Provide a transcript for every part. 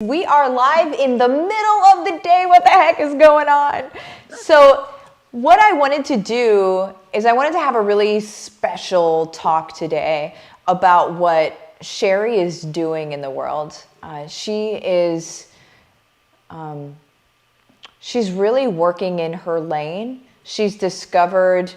We are live in the middle of the day. What the heck is going on? So what I wanted to do is I wanted to have a really special talk today about what Sheri is doing in the world. She's really working in her lane. She's discovered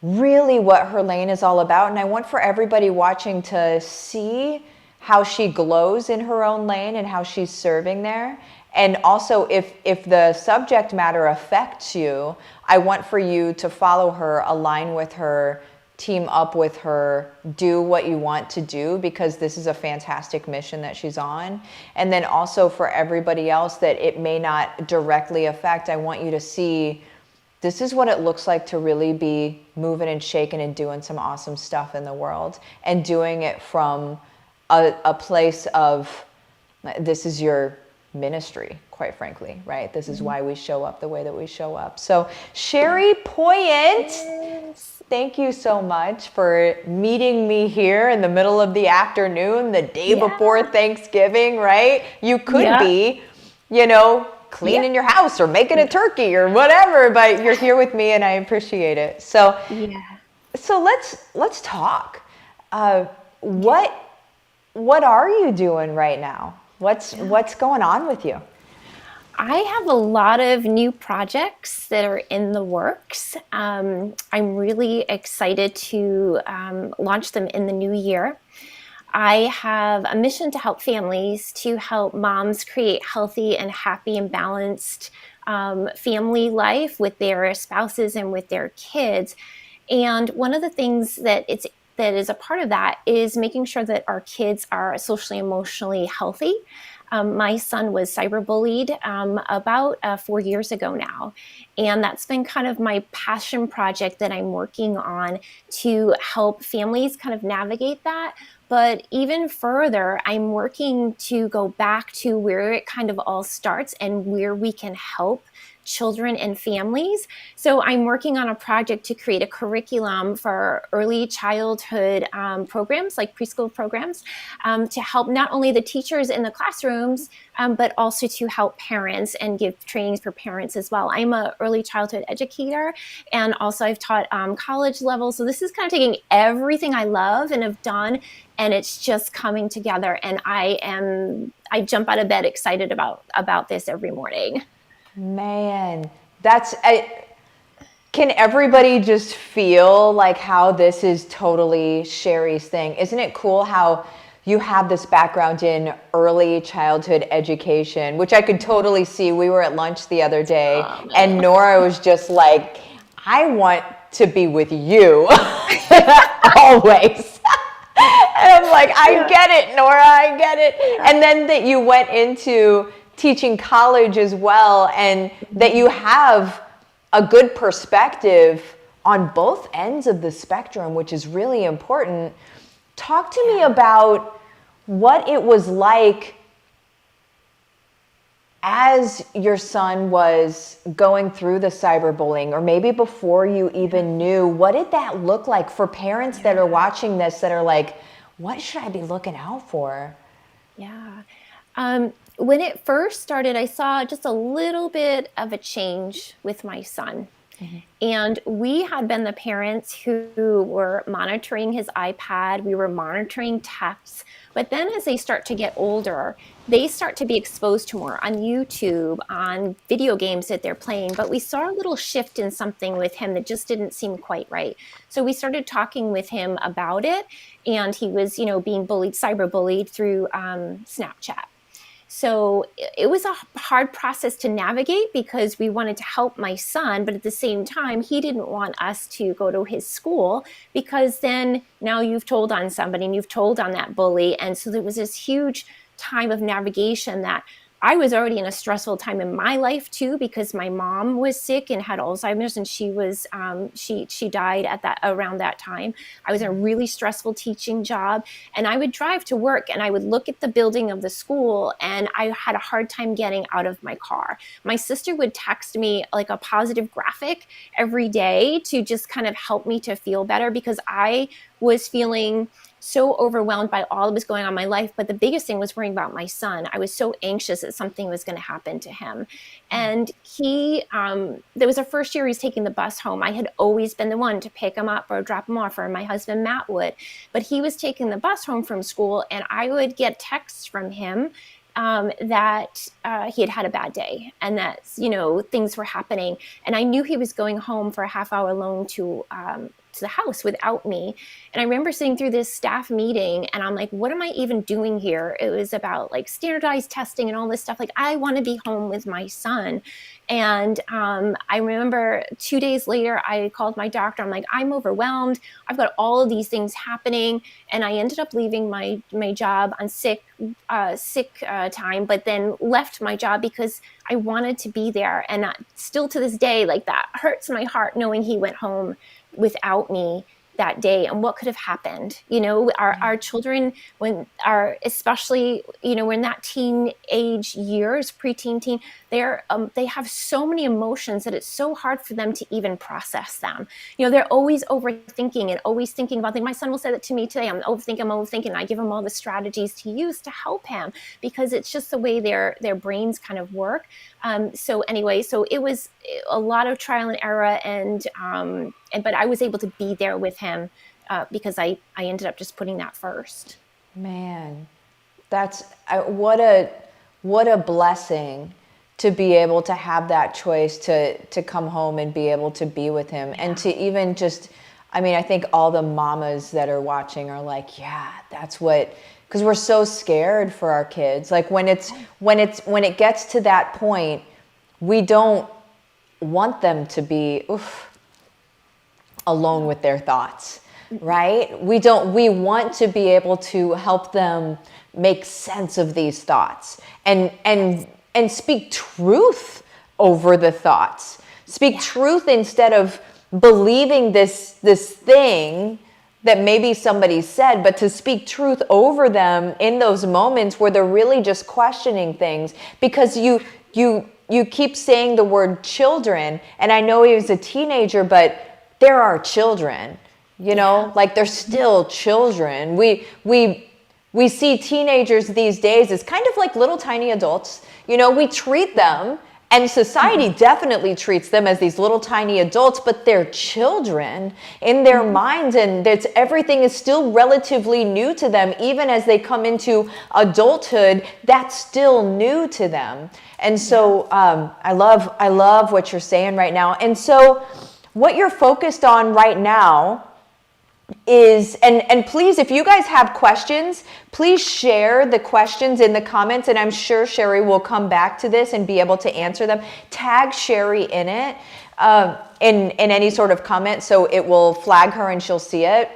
really what her lane is all about. And I want for everybody watching to see how she glows in her own lane and how she's serving there. And also, if the subject matter affects you, I want for you to follow her, align with her, team up with her, do what you want to do, because this is a fantastic mission that she's on. And then also for everybody else that it may not directly affect, I want you to see this is what it looks like to really be moving and shaking and doing some awesome stuff in the world, and doing it from a place of, this is your ministry, quite frankly, right? This is why we show up the way that we show up. So Sheri Poyant, thank you so much for meeting me here in the middle of the afternoon, the day before Thanksgiving, right? You could be, cleaning your house or making a turkey or whatever, but you're here with me and I appreciate it. So let's talk. What are you doing right now? What's going on with you? I have a lot of new projects that are in the works. I'm really excited to launch them in the new year. I have a mission to help families, to help moms create healthy and happy and balanced family life with their spouses and with their kids. And one of the things that is a part of that is making sure that our kids are socially, emotionally healthy. My son was cyberbullied about 4 years ago now. And that's been kind of my passion project that I'm working on to help families kind of navigate that. But even further, I'm working to go back to where it kind of all starts and where we can help children and families. So I'm working on a project to create a curriculum for early childhood programs, like preschool programs, to help not only the teachers in the classrooms, but also to help parents and give trainings for parents as well. I'm an early childhood educator, and also I've taught college level. So this is kind of taking everything I love and have done, and it's just coming together. And I jump out of bed excited about this every morning. Man, can everybody just feel like how this is totally Sheri's thing? Isn't it cool how you have this background in early childhood education, which I could totally see. We were at lunch the other day, and Nora was just like, I want to be with you always. And I'm like, I get it, Nora, I get it. And then that you went into teaching college as well, and that you have a good perspective on both ends of the spectrum, which is really important. Talk to me about what it was like as your son was going through the cyberbullying, or maybe before you even knew. What did that look like for parents that are watching this that are like, what should I be looking out for? Yeah. When it first started, I saw just a little bit of a change with my son. And we had been the parents who were monitoring his iPad. We were monitoring texts. But then as they start to get older, they start to be exposed to more on YouTube, on video games that they're playing. But we saw a little shift in something with him that just didn't seem quite right. So we started talking with him about it. And he was, being bullied, cyberbullied through Snapchat. So it was a hard process to navigate because we wanted to help my son, but at the same time, he didn't want us to go to his school, because then now you've told on somebody and you've told on that bully. And so there was this huge time of navigation that I was already in a stressful time in my life too, because my mom was sick and had Alzheimer's, and she was she died around that time. I was in a really stressful teaching job, and I would drive to work and I would look at the building of the school, and I had a hard time getting out of my car. My sister would text me like a positive graphic every day to just kind of help me to feel better, because I was feeling so overwhelmed by all that was going on in my life. But the biggest thing was worrying about my son. I was so anxious that something was going to happen to him. And that was the first year he was taking the bus home. I had always been the one to pick him up or drop him off, or my husband, Matt, would. But he was taking the bus home from school, and I would get texts from him that he had had a bad day, and that, things were happening. And I knew he was going home for a half hour alone to the house without me. And I remember sitting through this staff meeting, and I'm like, what am I even doing here? It was about like standardized testing and all this stuff. Like, I want to be home with my son. And I remember 2 days later, I called my doctor. I'm like, I'm overwhelmed. I've got all of these things happening. And I ended up leaving my job on sick time, but then left my job because I wanted to be there. And still to this day, like, that hurts my heart knowing he went home without me that day, and what could have happened. Our children, especially when that teenage years, preteen, teen, they have so many emotions that it's so hard for them to even process them. They're always overthinking and always thinking about things. My son will say that to me today. I'm overthinking. I give him all the strategies to use to help him, because it's just the way their brains kind of work. So it was a lot of trial and error, but I was able to be there with him because I ended up just putting that first. Man, that's what a blessing to be able to have that choice to come home and be able to be with him. Yeah. And to even just, I think all the mamas that are watching are like, yeah, that's what, because we're so scared for our kids. Like when it gets to that point, we don't want them to be alone with their thoughts, right? We want to be able to help them make sense of these thoughts and speak truth over the thoughts. Speak truth instead of believing this thing that maybe somebody said, but to speak truth over them in those moments where they're really just questioning things, because you keep saying the word children, and I know he was a teenager, but there are children, like they're still children. We see teenagers these days as kind of like little tiny adults. We treat them, and society definitely treats them as these little tiny adults, but they're children in their minds, and everything is still relatively new to them. Even as they come into adulthood, that's still new to them. And so I love what you're saying right now. And so what you're focused on right now is, and please, if you guys have questions, please share the questions in the comments, and I'm sure Sheri will come back to this and be able to answer them. Tag Sheri in it, in any sort of comment, so it will flag her and she'll see it.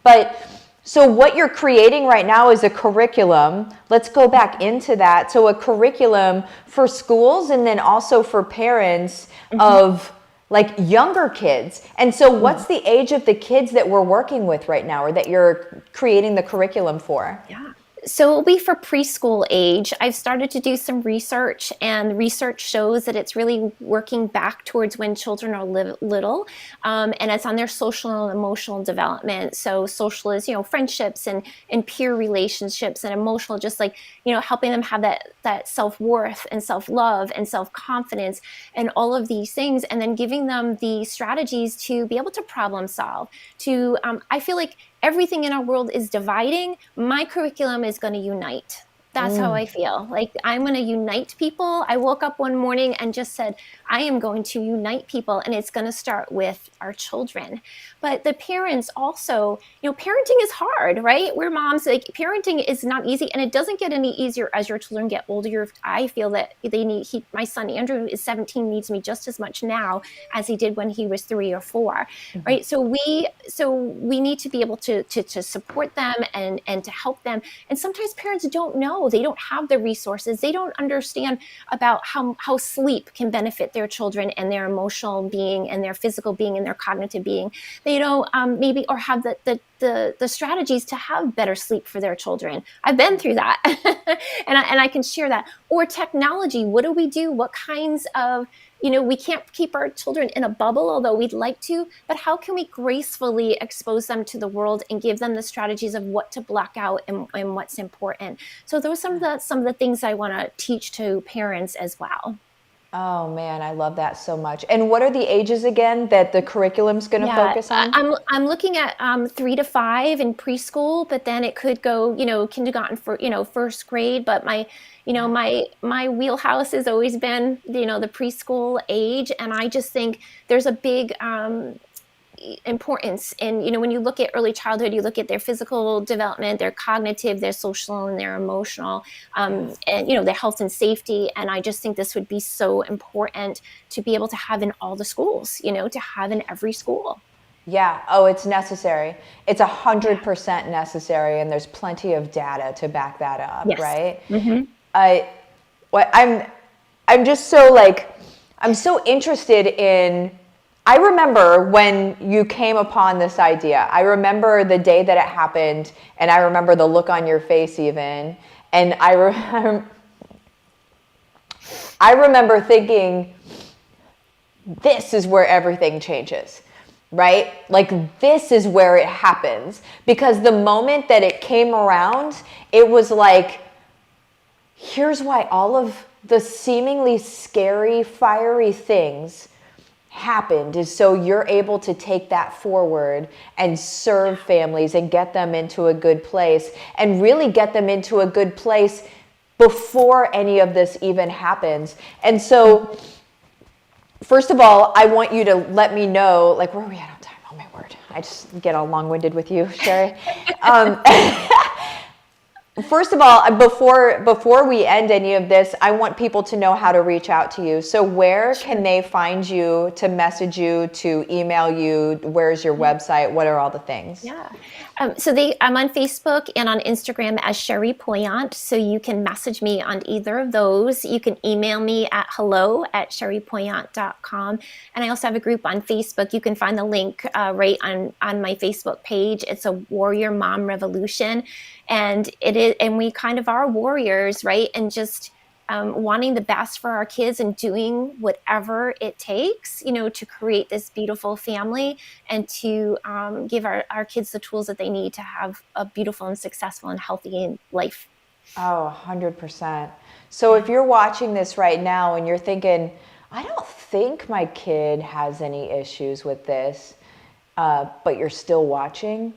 But so what you're creating right now is a curriculum. Let's go back into that. So a curriculum for schools, and then also for parents of like younger kids. And so what's the age of the kids that we're working with right now, or that you're creating the curriculum for? Yeah. So it'll be for preschool age. I've started to do some research, and the research shows that it's really working back towards when children are little, and it's on their social and emotional development. So social is, friendships and peer relationships, and emotional, just like, helping them have that self-worth and self-love and self-confidence and all of these things, and then giving them the strategies to be able to problem solve. I feel like everything in our world is dividing. My curriculum is going to unite. That's how I feel. Like, I'm going to unite people. I woke up one morning and just said, I am going to unite people, and it's going to start with our children. But the parents also, parenting is hard, right? We're moms. Like, parenting is not easy, and it doesn't get any easier as your children get older. I feel that my son Andrew is 17, needs me just as much now as he did when he was 3 or 4, right? So we need to be able to support them and to help them. And sometimes parents don't know. They don't have the resources. They don't understand about how sleep can benefit their children and their emotional being and their physical being and their cognitive being. They don't maybe or have the strategies to have better sleep for their children. I've been through that, and I can share that. Or technology. What do we do? What kinds of we can't keep our children in a bubble, although we'd like to, but how can we gracefully expose them to the world and give them the strategies of what to block out and what's important? So those are some of the things I want to teach to parents as well. Oh man, I love that so much. And what are the ages again that the curriculum's going to Yeah, focus on? I'm looking at 3 to 5 in preschool, but then it could go, kindergarten for, first grade. But my wheelhouse has always been, the preschool age, and I just think there's a big importance in, when you look at early childhood, you look at their physical development, their cognitive, their social, and their emotional, Yeah. and their health and safety. And I just think this would be so important to be able to have in all the schools, to have in every school. Yeah. Oh, it's necessary. It's Yeah. 100% necessary, and there's plenty of data to back that up, Yes. right? Mm-hmm. I, what I'm just so like, I'm so interested in. I remember when you came upon this idea. I remember the day that it happened, and I remember the look on your face, even. And I remember thinking, this is where everything changes, right? Like, this is where it happens. Because the moment that it came around, it was like, here's why all of the seemingly scary, fiery things happened, is so you're able to take that forward and serve families and get them into a good place, and really get them into a good place before any of this even happens. And so, first of all, I want you to let me know, like, where are we at on time? Oh my word. I just get all long-winded with you, Sheri. First of all, before we end any of this, I want people to know how to reach out to you. So where can they find you, to message you, to email you? Where's your website? What are all the things? Yeah. I'm on Facebook and on Instagram as Sheri Poyant. So you can message me on either of those. You can email me at hello@sheripoyant.com. And I also have a group on Facebook. You can find the link right on my Facebook page. It's a Warrior Mom Revolution. And we kind of are warriors, right? And just wanting the best for our kids and doing whatever it takes, to create this beautiful family and to give our kids the tools that they need to have a beautiful and successful and healthy life. Oh, 100%. So if you're watching this right now and you're thinking, I don't think my kid has any issues with this, but you're still watching,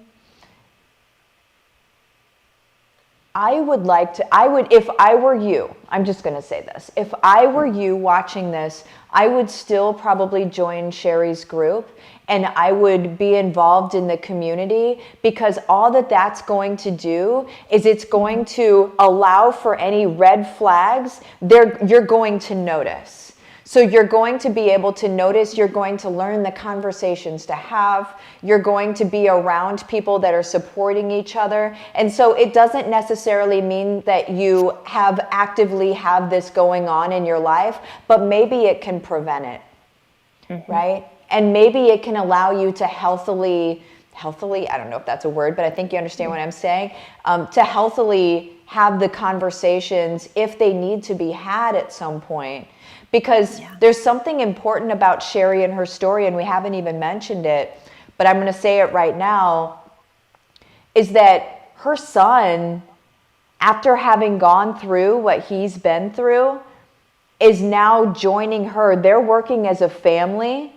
if I were you, I'm just going to say this. If I were you watching this, I would still probably join Sheri's group, and I would be involved in the community, because all that's going to do is it's going to allow for any red flags you're going to notice. So you're going to be able to notice, you're going to learn the conversations to have, you're going to be around people that are supporting each other. And so it doesn't necessarily mean that you actively have this going on in your life, but maybe it can prevent it, right? And maybe it can allow you to healthily, I don't know if that's a word, but I think you understand what I'm saying, to healthily have the conversations if they need to be had at some point. Because there's something important about Sheri and her story, and we haven't even mentioned it, but I'm going to say it right now, is that her son, after having gone through what he's been through, is now joining her. They're working as a family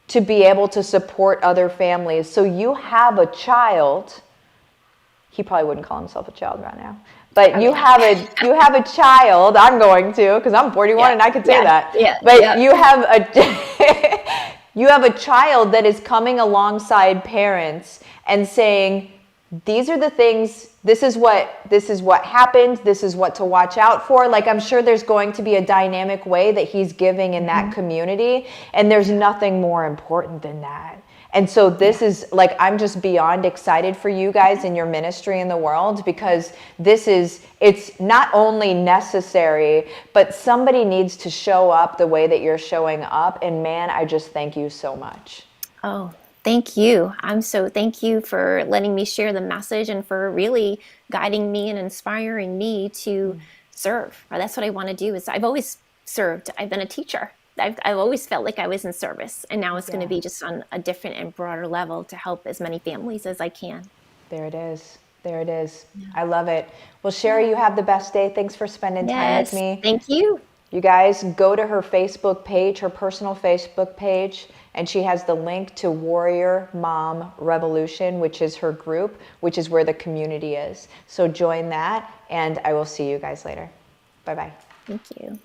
to be able to support other families. So you have a child. He probably wouldn't call himself a child right now. But you have a child. I'm going to, because I'm 41 and I could say that. Yeah. But you have you have a child that is coming alongside parents and saying, these are the things, this is what happened, this is what to watch out for. Like, I'm sure there's going to be a dynamic way that he's giving in that community, and there's nothing more important than that. And so this is like, I'm just beyond excited for you guys in your ministry in the world, because it's not only necessary, but somebody needs to show up the way that you're showing up. And man, I just thank you so much. Oh, thank you. Thank you for letting me share the message and for really guiding me and inspiring me to serve. That's what I want to do. I've always served. I've been a teacher. I've always felt like I was in service, and now it's going to Yeah. be just on a different and broader level to help as many families as I can. There it is. There it is. Yeah. I love it. Well, Sheri, you have the best day. Thanks for spending time with Yes, me. thank you. You guys go to her Facebook page, her personal Facebook page, and she has the link to Warrior Mom Revolution, which is her group, which is where the community is. So join that, and I will see you guys later. Bye-bye. Thank you.